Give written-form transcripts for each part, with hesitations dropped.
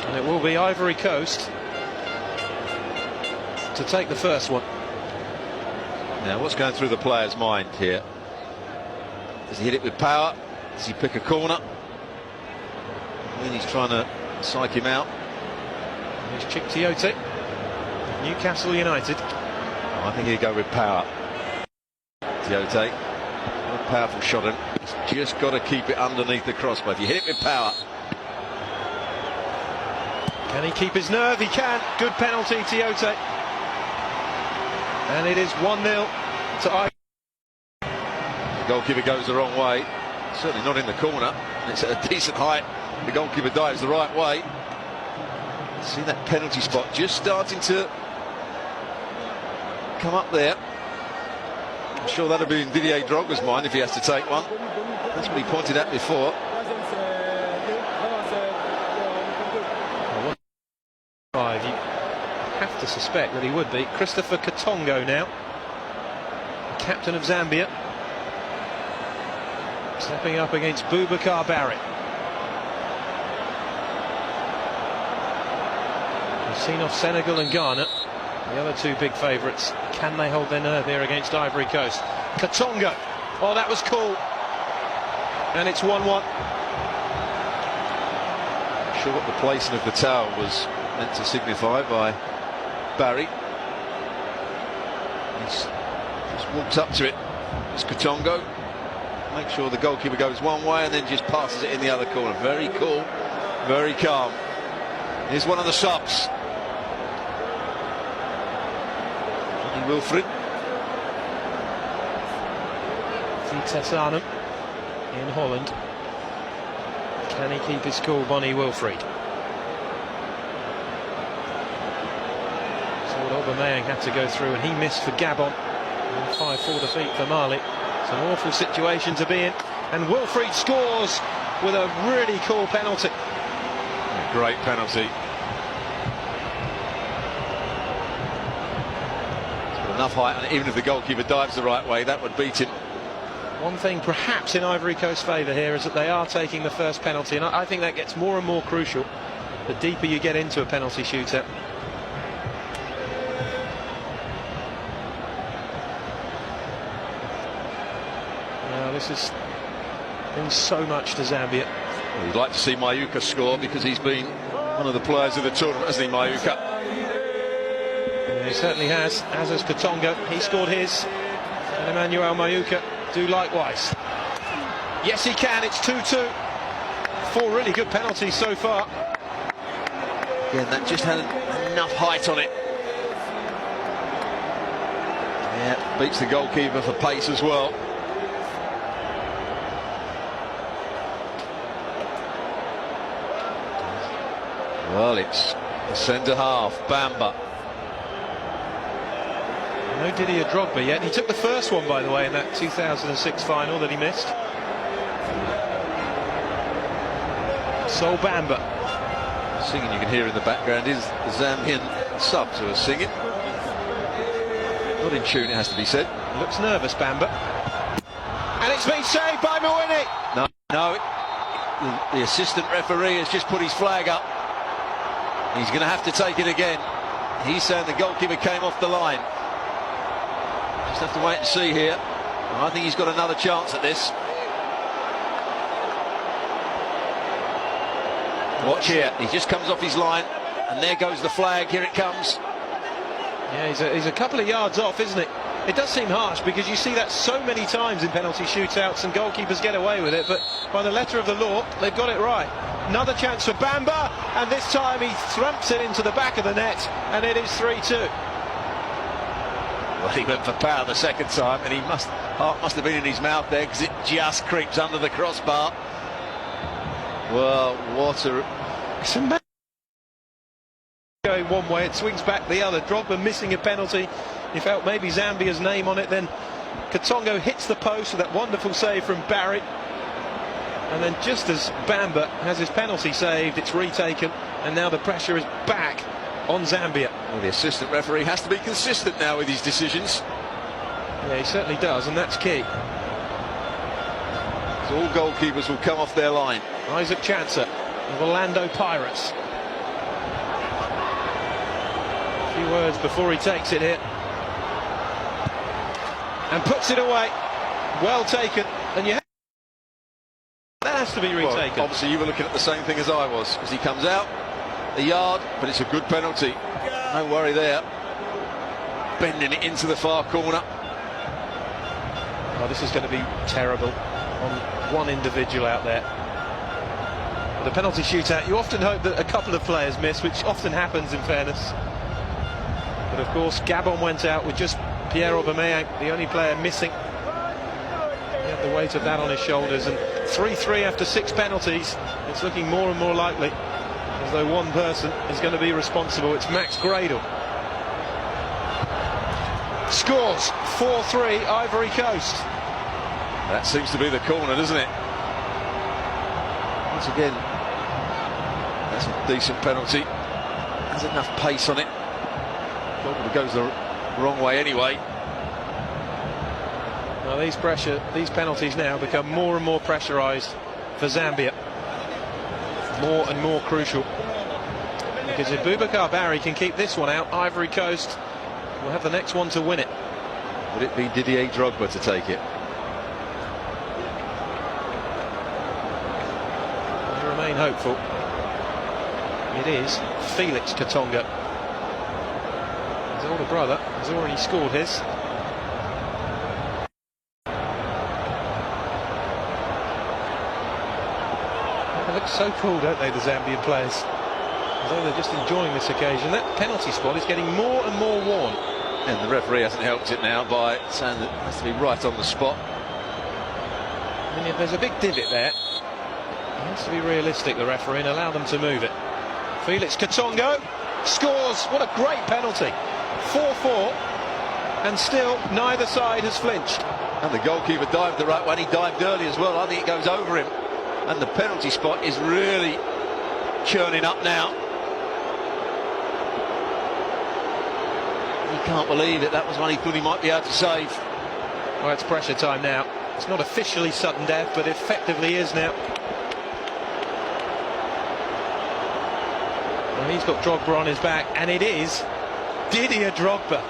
And it will be Ivory Coast to take the first one. Now, what's going through the player's mind here? Does he hit it with power? Does he pick a corner? And then he's trying to psych him out. Here's Chick Tiote, Newcastle United. I think he'd go with power. Tiote, a powerful shot, and he's just got to keep it underneath the crossbar. If you hit it with power. Can he keep his nerve? He can. Good penalty, Tiote. And it is 1-0 to Ivory. The goalkeeper goes the wrong way. Certainly not in the corner. It's at a decent height. The goalkeeper dives the right way. See that penalty spot just starting to come up there. I'm sure that'll be in Didier Drogba's mind if he has to take one. That's what he pointed at before. You have to suspect that he would be. Christopher Katongo now, captain of Zambia, stepping up against Boubacar Barrett. We've seen off Senegal and Ghana, the other two big favourites. Can they hold their nerve here against Ivory Coast? Katongo, oh, that was cool. And it's 1-1. Not sure what the placing of the towel was meant to signify by Barry. He's just walked up to it. It's Katongo. Make sure the goalkeeper goes one way and then just passes it in the other corner. Very cool, very calm. Here's one of the subs. Johnny Wilfred. Vitesse in Holland. Can he keep his cool, Bonnie Wilfried? So Aubameyang had to go through and he missed for Gabon. 5-4 defeat for Mali. It's an awful situation to be in. And Wilfried scores with a really cool penalty. A great penalty. It's got enough height, and even if the goalkeeper dives the right way, that would beat him. One thing perhaps in Ivory Coast's favour here is that they are taking the first penalty, and I think that gets more and more crucial the deeper you get into a penalty shootout. Now this has been so much to Zambia. Well, you'd like to see Mayuka score because he's been one of the players of the tournament, hasn't he, Mayuka? Yeah, he certainly has, as has Katongo. He scored his, and Emmanuel Mayuka do likewise. Yes, he can. It's 2-2. 4 really good penalties so far. Yeah, that just had enough height on it. Yeah, beats the goalkeeper for pace as well. Well, it's the centre half, Bamba. No Didier Drogba yet. He took the first one, by the way, in that 2006 final that he missed. Sol Bamba. Singing you can hear in the background is the Zambian subs who are singing. Not in tune, it has to be said. Looks nervous, Bamba. And it's been saved by Mwini. No, the assistant referee has just put his flag up. He's going to have to take it again. He's saying the goalkeeper came off the line. Just have to wait and see here. I think he's got another chance at this. Watch here, he just comes off his line, and there goes the flag. Here it comes. Yeah, he's a couple of yards off, isn't it? It does seem harsh because you see that so many times in penalty shootouts and goalkeepers get away with it, but by the letter of the law, they've got it right. Another chance for Bamba, and this time he thramps it into the back of the net, and it is 3-2. Well, he went for power the second time, and heart must have been in his mouth there because it just creeps under the crossbar. Well, what a... It's amazing. Going one way, it swings back the other. Drogba missing a penalty. He felt maybe Zambia's name on it. Then Katongo hits the post with that wonderful save from Barrett. And then just as Bamba has his penalty saved, it's retaken. And now the pressure is back on Zambia. Well, the assistant referee has to be consistent now with his decisions. Yeah, he certainly does, and that's key. So all goalkeepers will come off their line. Isaac Chancer of Orlando Pirates. A few words before he takes it here. And puts it away. Well taken. And you that has to be retaken. Well, obviously you were looking at the same thing as I was, because he comes out a yard, but it's a good penalty. No worry there. Bending it into the far corner. Oh, this is going to be terrible on one individual out there. The penalty shootout, you often hope that a couple of players miss, which often happens in fairness. But of course Gabon went out with just Pierre Aubameyang, the only player missing. He had the weight of that on his shoulders, and 3-3 after 6 penalties. It's looking more and more likely as though one person is going to be responsible. It's Max Gradel. Scores 4-3 Ivory Coast. That seems to be the corner, doesn't it? Once again, that's a decent penalty. Has enough pace on it. Probably goes the wrong way anyway. Now these penalties now become more and more pressurised for Zambia. More and more crucial. Because if Boubacar Barry can keep this one out, Ivory Coast will have the next one to win it. Would it be Didier Drogba to take it? I remain hopeful. It is Felix Katonga. His older brother has already scored his. They look so cool, don't they, the Zambian players? As though they're just enjoying this occasion. That penalty spot is getting more and more worn. And the referee hasn't helped it now by saying that it has to be right on the spot. I mean, if there's a big divot there, he has to be realistic, the referee, and allow them to move it. Felix Katongo scores. What a great penalty. 4-4, and still neither side has flinched. And the goalkeeper dived the right way. He dived early as well. I think it goes over him. And the penalty spot is really churning up now. He can't believe it. That was one he thought he might be able to save. Well, it's pressure time now. It's not officially sudden death, but effectively is now. Well, he's got Drogba on his back, and it is Didier Drogba.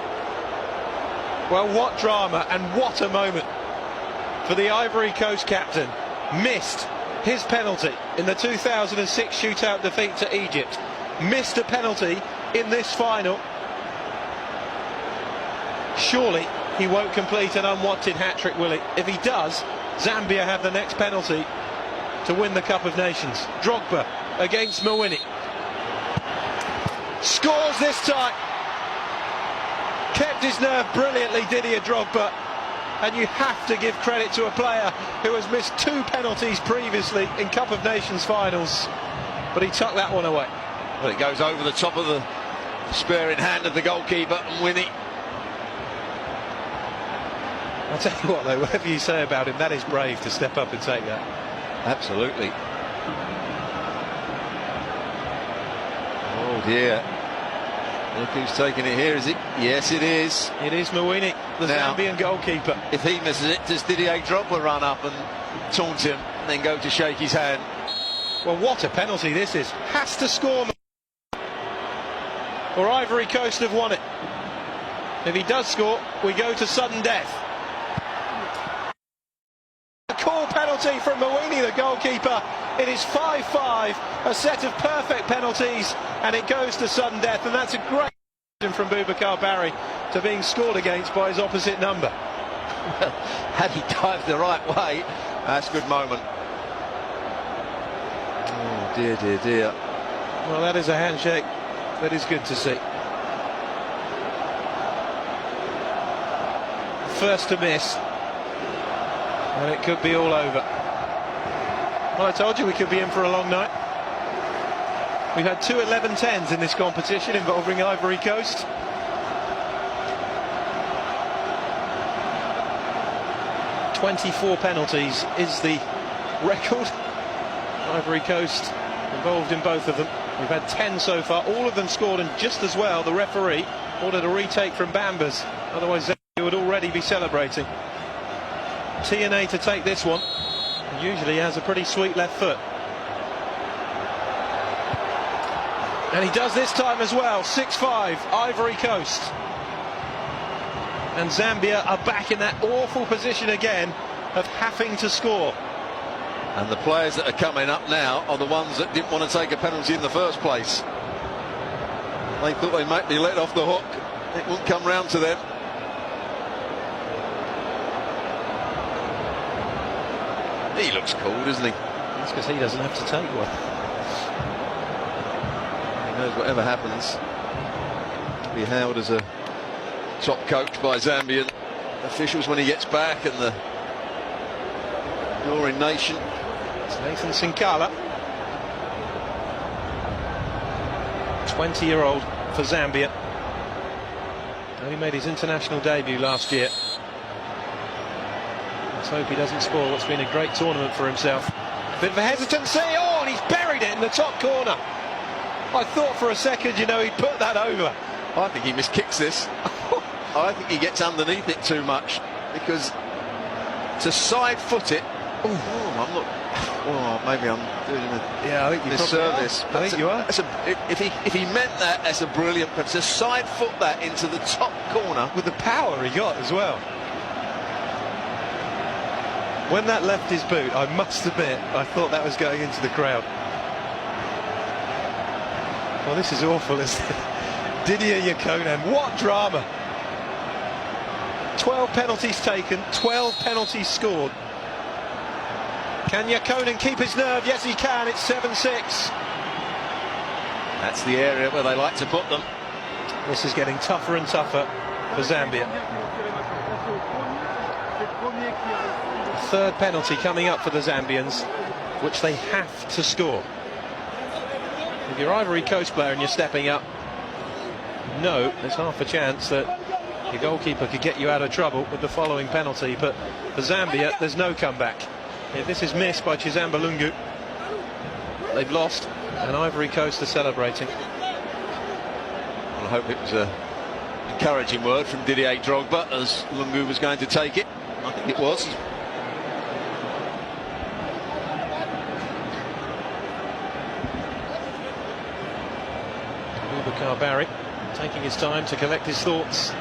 Well, what drama and what a moment for the Ivory Coast captain. Missed his penalty in the 2006 shootout defeat to Egypt. Missed a penalty in this final. Surely he won't complete an unwanted hat-trick, will he? If he does, Zambia have the next penalty to win the Cup of Nations. Drogba against Mwini. Scores this time. Kept his nerve brilliantly, Didier Drogba. And you have to give credit to a player who has missed 2 penalties previously in Cup of Nations finals. But he tucked that one away. Well, it goes over the top of the sparing hand of the goalkeeper, Mwini. I'll tell you what though, whatever you say about him, that is brave to step up and take that. Absolutely. Oh dear. Look who's taking it here, is it? Yes, it is. It is Mwini, the Zambian goalkeeper. If he misses it, does Didier Drogba run up and taunt him and then go to shake his hand? Well, what a penalty this is. Has to score, or Ivory Coast have won it. If he does score, we go to sudden death. A cool penalty from Mwini, the goalkeeper. It is 5-5, a set of perfect penalties, and it goes to sudden death. And that's a great from Boubacar Barry to being scored against by his opposite number. Well, had he dived the right way, that's a good moment. Oh dear, dear, dear. Well, that is a handshake that is good to see. First to miss, and it could be all over. Well, I told you we could be in for a long night. We've had 2 11-10s in this competition involving Ivory Coast. "24 penalties is the record. Ivory Coast involved in both of them. We've had 10 so far, all of them scored, and just as well the referee ordered a retake from Bambas, otherwise they would already be celebrating. TNA to take this one. He usually has a pretty sweet left foot. And he does this time as well. 6-5, Ivory Coast. And Zambia are back in that awful position again of having to score. And the players that are coming up now are the ones that didn't want to take a penalty in the first place. They thought they might be let off the hook. It won't come round to them. He looks cool, doesn't he? That's because he doesn't have to take one. He knows whatever happens, he'll be hailed as a top coach by Zambian officials when he gets back, and the adoring nation. It's Nathan Sinkala, 20-year-old for Zambia. Only made his international debut last year. Let's hope he doesn't spoil what's been a great tournament for himself. Bit of a hesitancy. Oh, and he's buried it in the top corner. I thought for a second, you know, he'd put that over. I think he miskicks this. I think he gets underneath it too much, because to side foot it. I'm not. Oh, maybe I'm doing I think a disservice. I think you are. If he meant that, that's a brilliant. But to side foot that into the top corner with the power he got as well. When that left his boot, I must admit, I thought that was going into the crowd. Well, this is awful, isn't it? Didier Yakonen, what drama! 12 penalties taken, 12 penalties scored. Can Yakonen keep his nerve? Yes, he can. It's 7-6. That's the area where they like to put them. This is getting tougher and tougher for Zambia. Third penalty coming up for the Zambians, which they have to score. If you're Ivory Coast player and you're stepping up, no, there's half a chance that your goalkeeper could get you out of trouble with the following penalty. But for Zambia, there's no comeback. If this is missed by Chizamba Lungu, they've lost, and Ivory Coast are celebrating. I hope it was an encouraging word from Didier Drogba as Lungu was going to take it. I think it was. Boubacar Barry taking his time to collect his thoughts.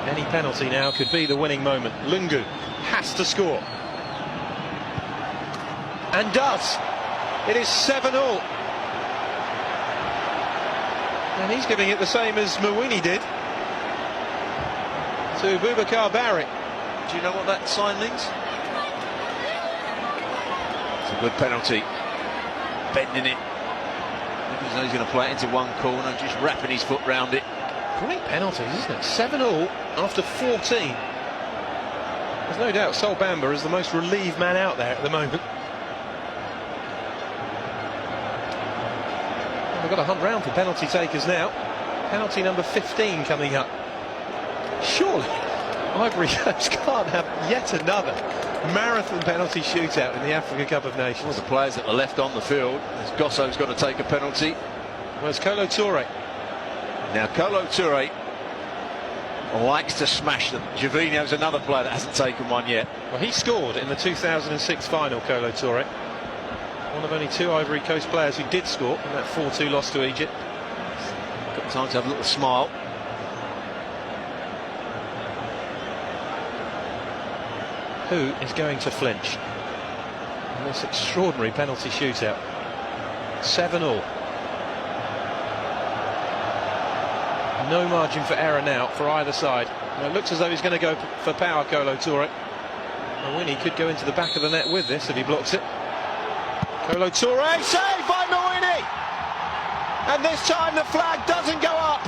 Any penalty now could be the winning moment. Lungu has to score. And does. It is 7-all. And he's giving it the same as Mawini did to Boubacar Barry. Do you know what that sign means? It's a good penalty. Bending it. He's going to play it into one corner, just wrapping his foot round it. Great penalties, isn't it? 7-all after 14. There's no doubt Sol Bamba is the most relieved man out there at the moment. We've got a hunt round for penalty takers now. Penalty number 15 coming up. Surely Ivory Coast can't have yet another marathon penalty shootout in the Africa Cup of Nations. Well, the players that are left on the field, as Gosso's got to take a penalty. Where's Kolo Touré? Now Kolo Touré likes to smash them. Gervinho's another player that hasn't taken one yet. Well, he scored in the 2006 final, Kolo Touré. One of only two Ivory Coast players who did score in that 4-2 loss to Egypt. Got time to have a little smile. Who is going to flinch in this extraordinary penalty shootout? 7-all. No margin for error now for either side. Well, it looks as though he's going to go for power, Kolo Touré. Mawini could go into the back of the net with this if he blocks it. Kolo Touré, saved by Mawini! And this time the flag doesn't go up.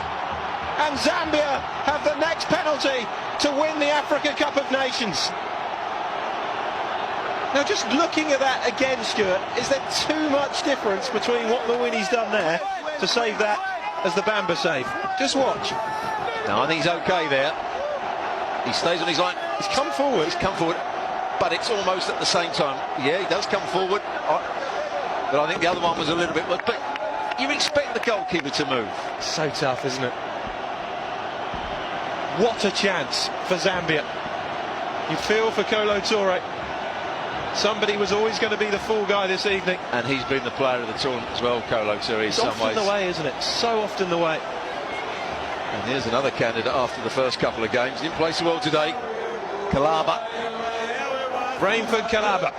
And Zambia have the next penalty to win the Africa Cup of Nations. Now, just looking at that again, Stuart, is there too much difference between what Mawini's done there to save that as the Bamba save? Just watch. No, I think he's okay there. He stays on his line. He's come forward. He's come forward, but it's almost at the same time. Yeah, he does come forward, but I think the other one was a little bit. But you expect the goalkeeper to move. So tough, isn't it? What a chance for Zambia. You feel for Kolo Touré. Somebody was always going to be the fall guy this evening. And he's been the player of the tournament as well, Kolo Touré, in some ways. It's often the way, isn't it? So often the way. And here's another candidate after the first couple of games. Didn't play so well today. Kalaba. Brainford Kalaba.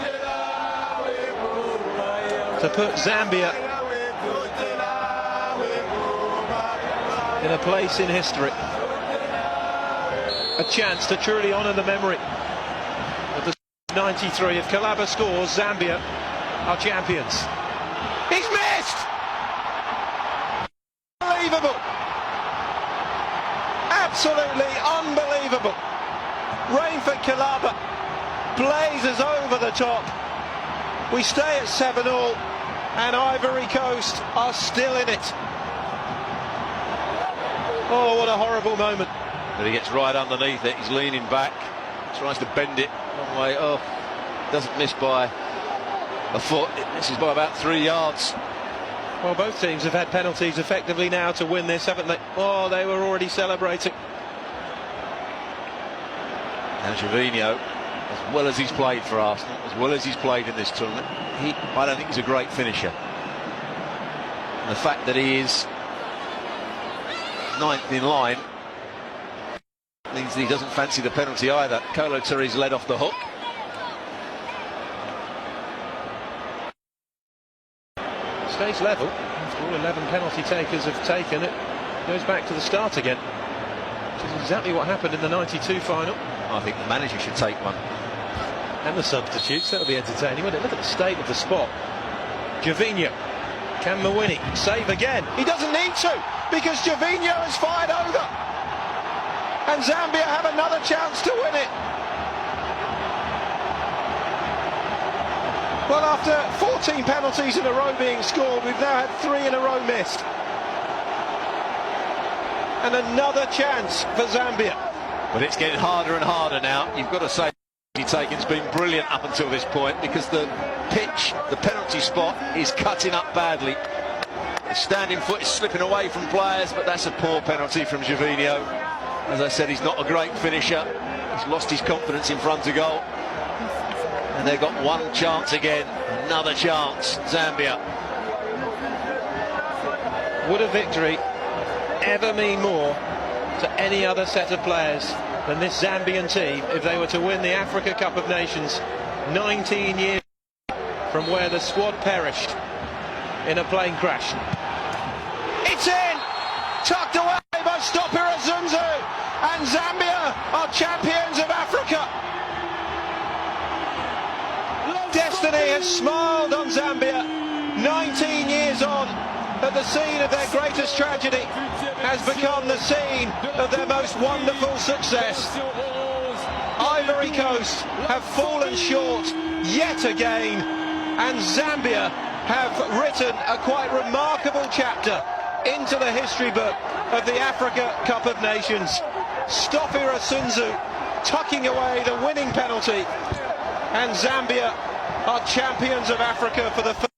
To put Zambia in a place in history. A chance to truly honour the memory of the 93. If Kalaba scores, Zambia are champions. He's missed! Unbelievable! Absolutely unbelievable! Brainford Kalaba blazes over the top. We stay at 7-all and Ivory Coast are still in it. Oh, what a horrible moment. But he gets right underneath it. He's leaning back, tries to bend it one way. Oh, doesn't miss by a foot. It misses by about 3 yards. Well, both teams have had penalties effectively now to win this, haven't they? Oh, they were already celebrating. And Gervinho, as well as he's played for Arsenal, as well as he's played in this tournament, I don't think he's a great finisher. And the fact that he is 9th in line means that he doesn't fancy the penalty either. Kolo Touré's led off the hook. Stays level. After all 11 penalty takers have taken it, goes back to the start again. Which is exactly what happened in the 92 final. I think the manager should take one. And the substitutes, that'll be entertaining, wouldn't it? Look at the state of the spot. Gervinho. Can Mawini save again? He doesn't need to, because Gervinho has fired over. And Zambia have another chance to win it. Well, after 14 penalties in a row being scored, we've now had 3 in a row missed. And another chance for Zambia. But it's getting harder and harder now. You've got to say taken's been brilliant up until this point, because the pitch, the penalty spot, is cutting up badly. The standing foot is slipping away from players, but that's a poor penalty from Gervinho. As I said, he's not a great finisher. He's lost his confidence in front of goal. And they've got one chance again. Another chance, Zambia. Would a victory ever mean more to any other set of players than this Zambian team if they were to win the Africa Cup of Nations 19 years from where the squad perished in a plane crash? It's in! Tucked away by Stopira Zunzu, and Zambia are champions of Africa. Destiny has smiled on Zambia. 19 years on, at the scene of their greatest tragedy has become the scene of their most wonderful success. Ivory Coast have fallen short yet again, and Zambia have written a quite remarkable chapter into the history book of the Africa Cup of Nations. Stopira Zunzu tucking away the winning penalty, and Zambia are champions of Africa for the first